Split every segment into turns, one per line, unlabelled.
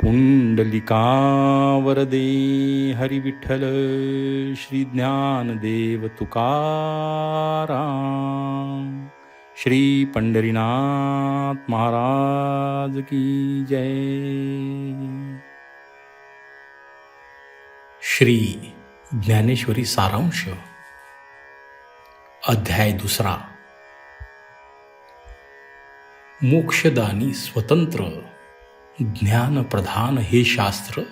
पुंडलिकावरदे हरी विठ्ठल श्री ज्ञानदेव तुकाराम श्री पंढरीनाथ महाराज की जय। श्री ज्ञानेश्वरी सारांश अध्याय 2। मोक्षदानी स्वतंत्र ज्ञान प्रधान हे शास्त्र,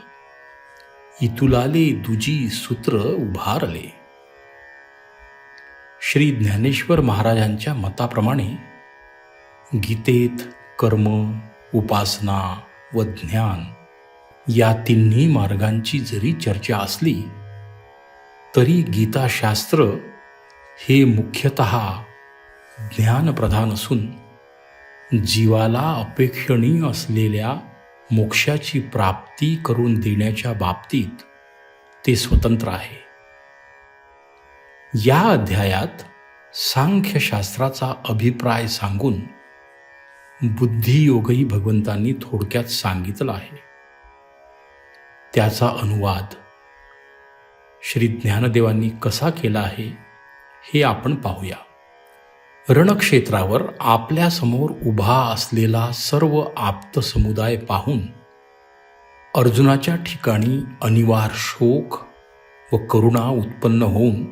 इतुलाले दुजी सूत्र उभारले। श्री ज्ञानेश्वर महाराजांच्या मताप्रमाणे गीतेत कर्म, उपासना व ज्ञान या तिन्ही मार्गांची जरी चर्चा असली तरी गीताशास्त्र हे मुख्यतः ज्ञानप्रधान असून जीवाला अपेक्षणीय असलेल्या मोक्षाची प्राप्ती करून देण्याच्या बाबतीत ते स्वतंत्र आहे। या अध्यायात सांख्यशास्त्राचा अभिप्राय सांगून बुद्धियोगही भगवंतांनी थोडक्यात सांगितलं आहे। त्याचा अनुवाद श्री ज्ञानदेवांनी कसा केला आहे हे आपण पाहूया। रणक्षेत्रावर आपल्यासमोर उभा असलेला सर्व आप्त समुदाय पाहून अर्जुनाच्या ठिकाणी अनिवार शोक व करुणा उत्पन्न होऊन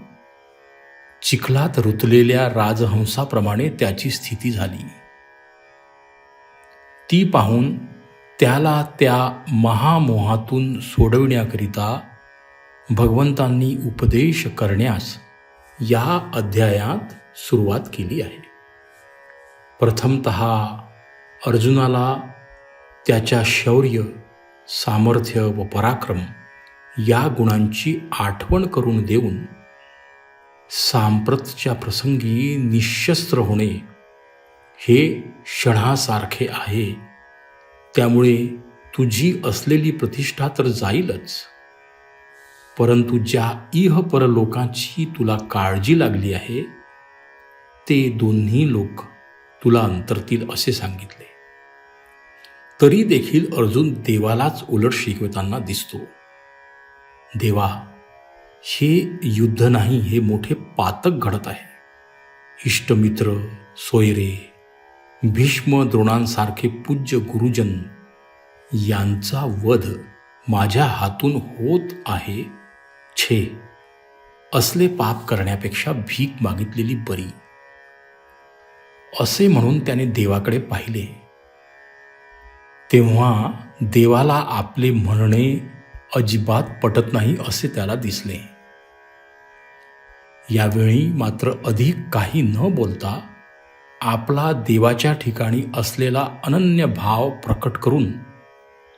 चिखलात रुतलेल्या राजहंसाप्रमाणे त्याची स्थिती झाली। ती पाहून त्याला त्या महामोहातून सोडविण्याकरिता भगवंतांनी उपदेश करण्यास या अध्यायात सुरुवात केली आहे। प्रथमतः अर्जुनाला त्याच्या शौर्य, सामर्थ्य व पराक्रम या गुणांची आठवण करून देऊन सांप्रतच्या प्रसंगी निशस्त्र होणे हे क्षणासारखे आहे, त्यामुळे तुझी असलेली प्रतिष्ठा तर जाईलच, परंतु ज्या इह परलोकांची तुला काळजी लागली आहे ते दोन्ही लोक तुला अंतरतील असे सांगितले। तरी देखील अर्जुन देवालाच उलट शिकवताना दिसतो। देवा, हे युद्ध नाही, हे मोठे पातक घडत आहे। इष्टमित्र, सोयरे, भीष्म द्रोणांसारखे पूज्य गुरुजन यांचा वध माझ्या हातून होत आहे। छे, असले पाप करण्यापेक्षा भीक मागितलेली बरी, असे म्हणून त्याने देवाकडे पाहिले। तेव्हा देवाला आपले म्हणणे अजिबात पटत नाही असे त्याला दिसले। यावेळी मात्र अधिक काही न बोलता आपला देवाच्या ठिकाणी असलेला अनन्य भाव प्रकट करून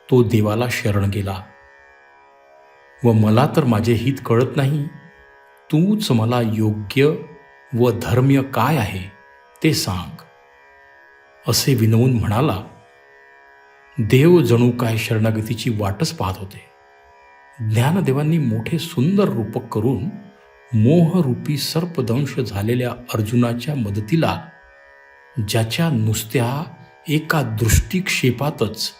तो देवाला शरण गेला व मला तर माझे हित कळत नाही, तूच मला योग्य व धर्म्य काय आहे ते सांग, असे विनवून म्हणाला। देव जणू काय शरणागतीची वाटच पाहत होते। ज्ञानदेवांनी मोठे सुंदर रूपक करून मोहरूपी सर्पदंश झालेल्या अर्जुनाच्या मदतीला, ज्याच्या नुसत्या एका दृष्टिक्षेपातच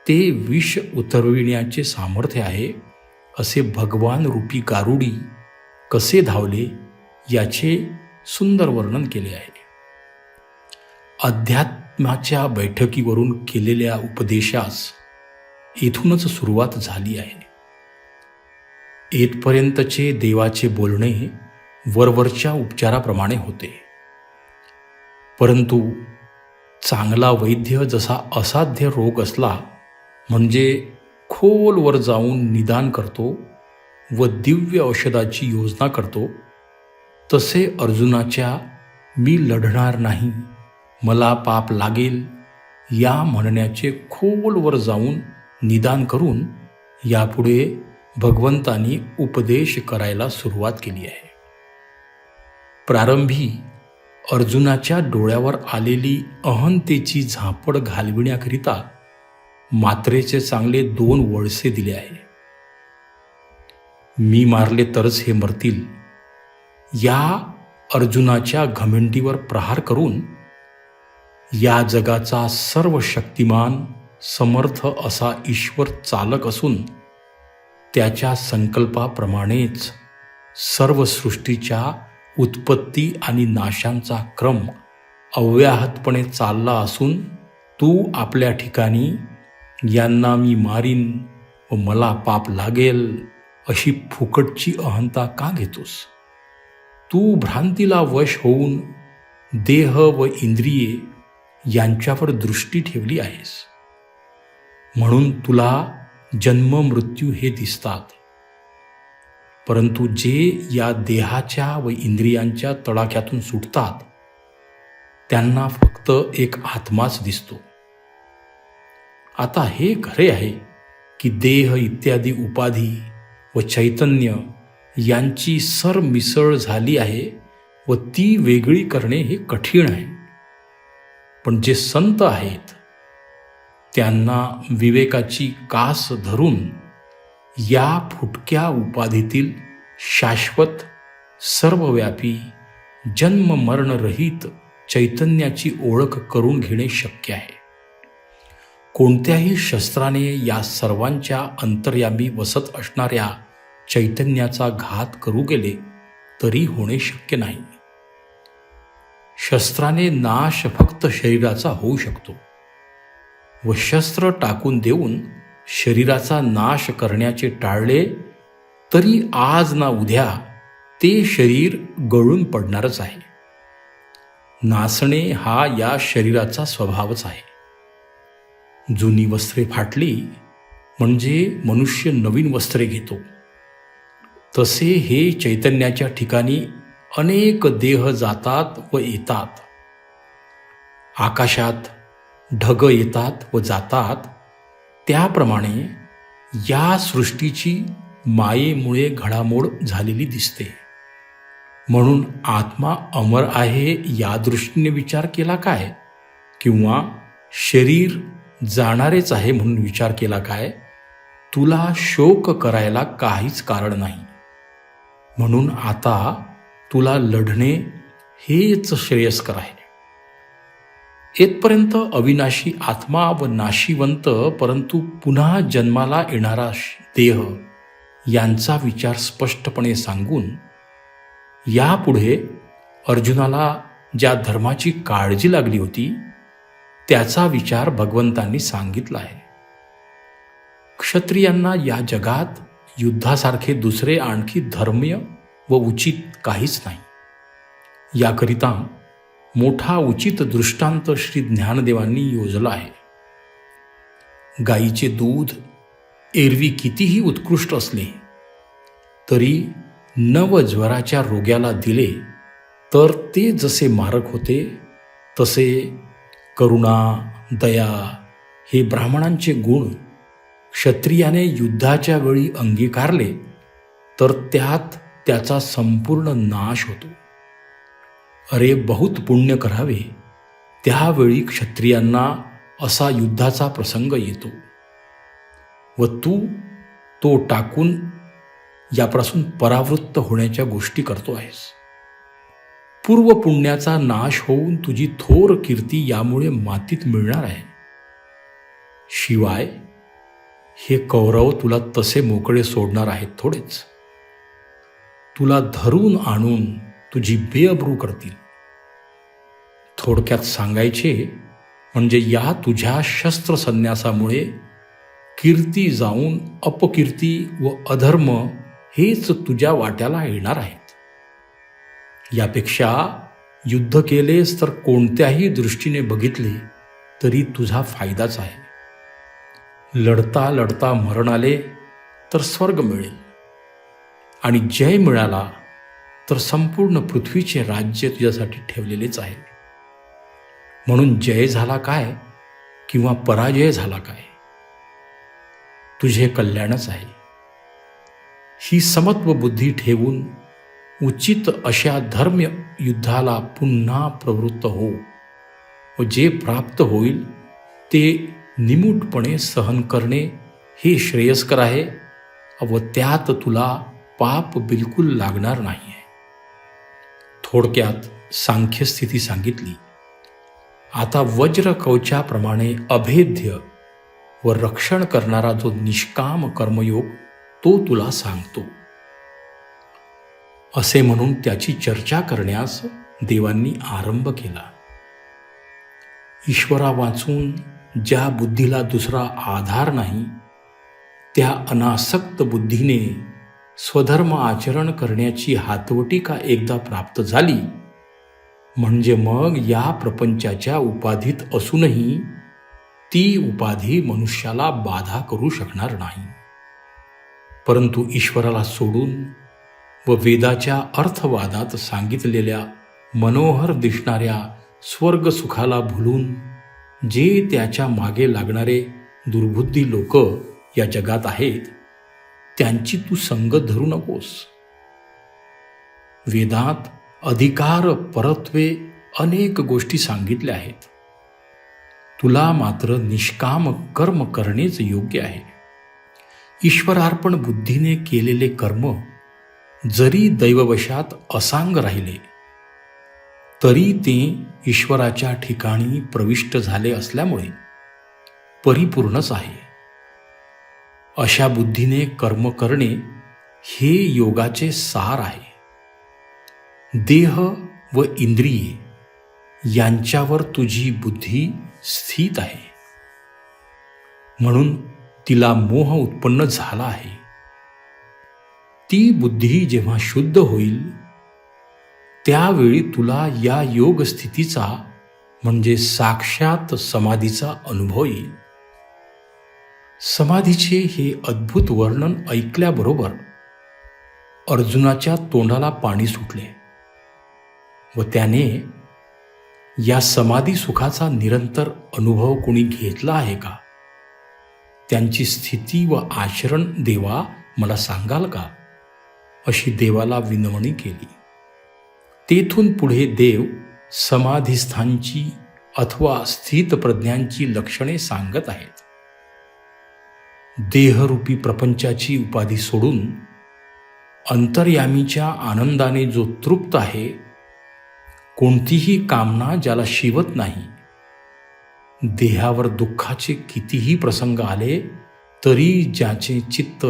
ते विष उतरविण्याचे सामर्थ्य आहे, असे भगवान रूपी गारुडी कसे धावले याचे सुंदर वर्णन केले आहे। अध्यात्माच्या बैठकीवरून केलेल्या उपदेशास येथूनच सुरुवात झाली आहे। येथपर्यंतचे देवाचे बोलणे वरवरच्या उपचाराप्रमाणे होते, परंतु चांगला वैद्य जसा असाध्य रोग असला म्हणजे खोलवर जाऊन निदान करतो व दिव्य औषधाची योजना करतो, तसे अर्जुनाच्या मी लढणार नाही, मला पाप लागेल या म्हणण्याचे खोलवर जाऊन निदान करून यापुढे भगवंतांनी उपदेश करायला सुरुवात केली आहे। प्रारंभी अर्जुनाच्या डोळ्यावर आलेली अहंतेची झापड घालविण्याकरिता मात्रेचे चांगले 2 वळसे दिले आहे। मी मारले तरच हे मरतील या अर्जुनाच्या घमंडीवर प्रहार करून या जगाचा सर्व शक्तिमान समर्थ असा ईश्वर चालक असून त्याच्या संकल्पाप्रमाणेच सर्व सृष्टीच्या उत्पत्ती आणि नाशांचा क्रम अव्याहतपणे चालला असून तू आपल्या ठिकाणी यांना मी मारीन व मला पाप लागेल अशी फुकटची अहंता का घेतोस? तू भ्रांतीला वश होऊन देह व इंद्रिये यांच्यावर दृष्टी ठेवली आहेस, म्हणून तुला जन्म मृत्यू हे दिसतात. परंतु जे या देहाच्या व इंद्रियांच्या तडाख्यातून सुटतात त्यांना फक्त एक आत्माच दिसतो. आता हे खरे आहे की देह इत्यादी उपाधी व चैतन्य यांची सरमिसळ झाली आहे व ती वेगळी करणे हे कठीण आहे. पण जे संत आहेत त्यांना विवेकाची कास धरून या फुटक्या उपाधीतील शाश्वत सर्वव्यापी जन्ममरणरहित चैतन्याची ओळख करून घेणे शक्य आहे. कोणत्याही शस्त्राने या सर्वांच्या अंतर्यामी वसत असणाऱ्या चैतन्याचा घात करू गेले तरी होणे शक्य नाही. शस्त्राने नाश फक्त शरीराचा होऊ शकतो व शस्त्र टाकून देऊन शरीराचा नाश करण्याचे टाळले तरी आज ना उद्या ते शरीर गळून पडणारच आहे. नासणे हा या शरीराचा स्वभावच आहे. जुनी वस्त्रे फाटली म्हणजे मनुष्य नवीन वस्त्रे घेतो, तसे हे चैतन्याच्या ठिकाणी अनेक देह जातात व येतात. आकाशात ढग येतात व जातात त्याप्रमाणे या सृष्टीची मायेमुळे घडामोड झालेली दिसते. म्हणून आत्मा अमर आहे या दृष्टीने विचार केला काय, किंवा शरीर जाणारेच आहे म्हणून विचार केला काय, तुला शोक करायला काहीच कारण नाही. म्हणून आता तुला लढणे हेच श्रेयस्कर आहे. येथपर्यंत अविनाशी आत्मा व नाशिवंत परंतु पुन्हा जन्माला येणारा देह यांचा विचार स्पष्टपणे सांगून यापुढे अर्जुनाला ज्या धर्माची काळजी लागली होती त्याचा विचार भगवंतांनी सांगितला आहे. क्षत्रियांना या जगात युद्धासारखे दुसरे आणखी धर्म्य व उचित काहीच नाही. याकरिता मोठा उचित दृष्टांत श्री ज्ञानदेवांनी योजला आहे. गाईचे दूध एरवी कितीही उत्कृष्ट असले तरी नवज्वराच्या रोग्याला दिले तर ते जसे मारक होते तसे करुणा, दया हे ब्राह्मणांचे गुण क्षत्रियाने युद्धाच्या वेळी अंगीकारले तर त्यात त्याचा संपूर्ण नाश होतो. अरे बहुत पुण्य करावे त्यावेळी क्षत्रियांना असा युद्धाचा प्रसंग येतो व तू तो टाकून यापासून परावृत्त होण्याच्या गोष्टी करतो आहेस. पूर्व पुण्याचा नाश होऊन तुझी थोर कीर्ती यामुळे मातीत मिळणार आहे. शिवाय हे कौरव तुला तसे मोकळे सोडणार आहेत थोडेच. तुला धरून आणून तुझी बेअब्रू करतील. थोडक्यात सांगायचे म्हणजे या तुझ्या शस्त्रसन्यासामुळे कीर्ती जाऊन अपकीर्ती व अधर्म हेच तुझ्या वाट्याला येणार आहेत. यापेक्षा युद्ध केलेस तर कोणत्याही दृष्टीने बघितले तरी तुझा फायदाच आहे. लढता लढता मरण आले तर स्वर्ग मिळेल आणि जय मिळाला तर संपूर्ण पृथ्वीचे राज्य तुझ्यासाठी ठेवलेलेच आहे. म्हणून जय झाला काय किंवा पराजय झाला काय, तुझे कल्याणच आहे. ही समत्व बुद्धी ठेवून उचित अशा धर्म युद्धाला पुन्हा प्रवृत्त हो व जे प्राप्त होईल ते निमूटपणे सहन करणे हे श्रेयस्कर आहे व त्यात तुला पाप बिलकुल लागणार नाही आहे. थोडक्यात सांख्यस्थिती सांगितली. आता वज्र कवचाप्रमाणे अभेद्य व रक्षण करणारा जो निष्काम कर्मयोग तो तुला सांगतो. असे म्हणून त्याची चर्चा करण्यास देवांनी आरंभ केला. ईश्वरा वाचून ज्या बुद्धीला दुसरा आधार नाही, त्या अनासक्त बुद्धीने स्वधर्म आचरण करण्याची हातवटी का एकदा प्राप्त झाली, म्हणजे मग या प्रपंचाच्या उपाधीत असूनही ती उपाधी मनुष्याला बाधा करू शकणार नाही. परंतु ईश्वराला सोडून व वेदाच्या अर्थवादात सांगितलेल्या मनोहर दिसणाऱ्या स्वर्ग सुखाला भुलून जे त्याच्या मागे लागणारे दुर्बुद्धी लोक या जगात आहेत, त्यांची तू संगत धरू नकोस. वेदात अधिकार परत्वे अनेक गोष्टी सांगितल्या आहेत. तुला मात्र निष्काम कर्म करणेच योग्य आहे. ईश्वरार्पण बुद्धीने केलेले कर्म जरी दैववशात असांग राहिले तरी ते ईश्वराच्या ठिकाणी प्रविष्ट झाले असल्यामुळे परिपूर्णच आहे. अशा बुद्धीने कर्म करणे हे योगाचे सार आहे. देह व इंद्रिये यांच्यावर तुझी बुद्धी स्थित आहे, म्हणून तिला मोह उत्पन्न झाला आहे. ती बुद्धी जेव्हा शुद्ध होईल त्यावेळी तुला या योग स्थितीचा म्हणजे साक्षात समाधीचा अनुभव येईल. समाधीचे हे अद्भुत वर्णन ऐकल्याबरोबर अर्जुनाच्या तोंडाला पाणी सुटले व त्याने या समाधी सुखाचा निरंतर अनुभव कोणी घेतला आहे का, त्यांची स्थिती व आचरण देवा मला सांगाल का, अशी देवाला विनवणी केली. तेथून पुढे देव समाधीस्थांची अथवा स्थितप्रज्ञांची लक्षणे सांगत आहेत. देहरूपी प्रपंचाची उपाधी सोडून अंतर्यामीच्या आनंदाने जो तृप्त आहे, कोणतीही कामना ज्याला शिवत नाही, देहावर दुःखाचे कितीही प्रसंग आले तरी ज्याचे चित्त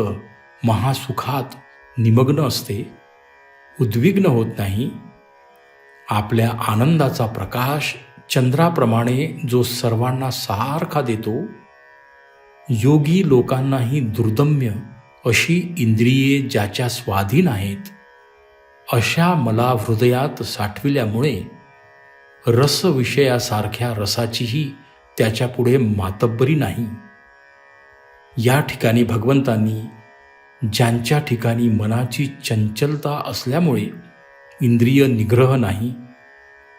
महासुखात निमग्न असते, उद्विग्न होत नाही, आपल्या आनंदाचा प्रकाश चंद्राप्रमाणे जो सर्वांना सारखा देतो, योगी लोकांनाही दुर्दम्य अशी इंद्रिये ज्याच्या स्वाधीन आहेत, अशा मला हृदयात साठविल्यामुळे रसविषयासारख्या रसाचीही त्याच्यापुढे मातब्बरी नाही. या ठिकाणी भगवंतांनी ज्यांच्या ठिकाणी मनाची चंचलता असल्यामुळे इंद्रिय निग्रह नाही,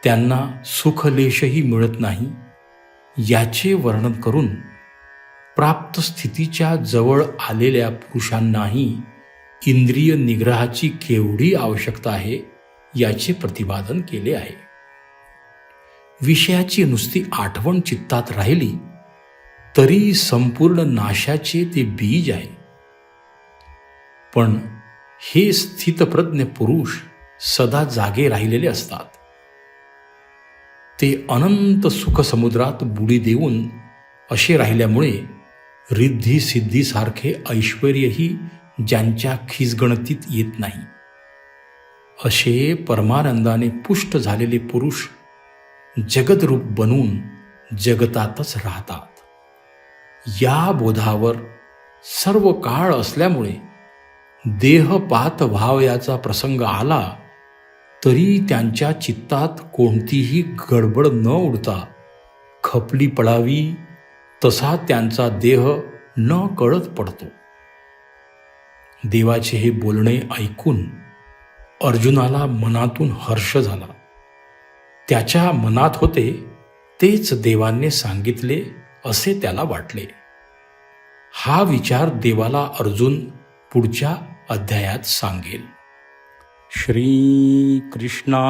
त्यांना सुखलेशही मिळत नाही, याचे वर्णन करून प्राप्त स्थितीच्या जवळ आलेल्या पुरुषांनाही इंद्रिय निग्रहाची केवढी आवश्यकता आहे याचे प्रतिपादन केले आहे. विषयाची नुसती आठवण चित्तात राहिली तरी संपूर्ण नाशाचे ते बीज आहे. पण हे स्थितप्रज्ञ पुरुष सदा जागे राहिलेले असतात. ते अनंत सुखसमुद्रात बुडी देऊन असे राहिल्यामुळे रिद्धी सिद्धीसारखे ऐश्वर्यही ज्यांच्या खिसगणतीत येत नाही, असे परमानंदाने पुष्ट झालेले पुरुष जगद्रूप बनून जगतातच राहतात. या बोधावर सर्व काळ असल्यामुळे देहपात व्हावयाचा प्रसंग आला तरी त्यांच्या चित्तात कोणतीही गडबड न उडता खपली पडावी तसा त्यांचा देह न कळत पडतो. देवाचे हे बोलणे ऐकून अर्जुनाला मनातून हर्ष झाला. त्याच्या मनात होते तेच देवांनी सांगितले असे त्याला वाटले. हा विचार देवाला अर्जुन पुढच्या अध्यायात सांगेल. श्री कृष्णार्पणमस्तु.